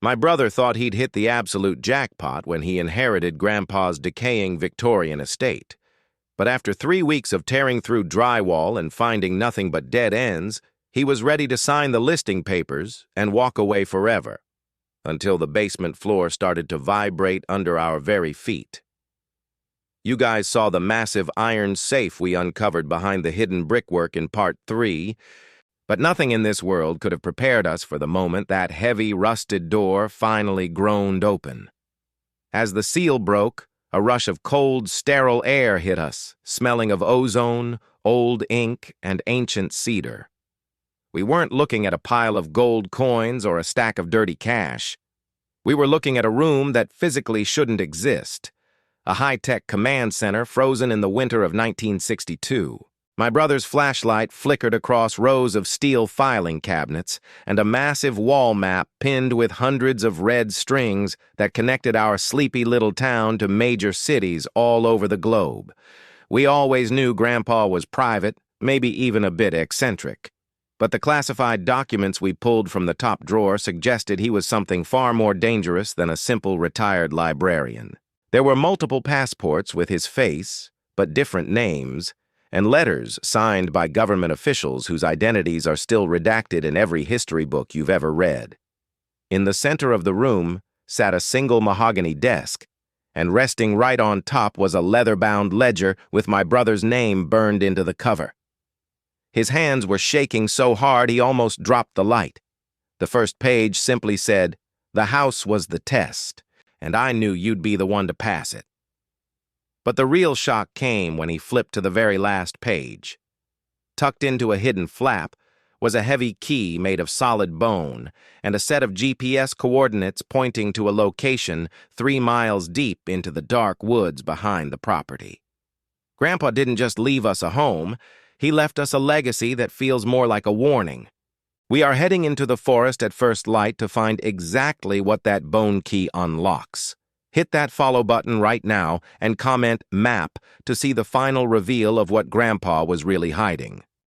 My brother thought he'd hit the absolute jackpot when he inherited Grandpa's decaying Victorian estate. But after 3 weeks of tearing through drywall and finding nothing but dead ends, he was ready to sign the listing papers and walk away forever, until the basement floor started to vibrate under our very feet. You guys saw the massive iron safe we uncovered behind the hidden brickwork in Part 3, but nothing in this world could have prepared us for the moment that heavy, rusted door finally groaned open. As the seal broke, a rush of cold, sterile air hit us, smelling of ozone, old ink, and ancient cedar. We weren't looking at a pile of gold coins or a stack of dirty cash. We were looking at a room that physically shouldn't exist, a high-tech command center frozen in the winter of 1962. My brother's flashlight flickered across rows of steel filing cabinets and a massive wall map pinned with hundreds of red strings that connected our sleepy little town to major cities all over the globe. We always knew Grandpa was private, maybe even a bit eccentric. But the classified documents we pulled from the top drawer suggested he was something far more dangerous than a simple retired librarian. There were multiple passports with his face, but different names, and letters signed by government officials whose identities are still redacted in every history book you've ever read. In the center of the room sat a single mahogany desk, and resting right on top was a leather-bound ledger with my brother's name burned into the cover. His hands were shaking so hard he almost dropped the light. The first page simply said, "The house was the test, and I knew you'd be the one to pass it." But the real shock came when he flipped to the very last page. Tucked into a hidden flap was a heavy key made of solid bone and a set of GPS coordinates pointing to a location 3 miles deep into the dark woods behind the property. Grandpa didn't just leave us a home, he left us a legacy that feels more like a warning. We are heading into the forest at first light to find exactly what that bone key unlocks. Hit that follow button right now and comment MAP to see the final reveal of what Grandpa was really hiding.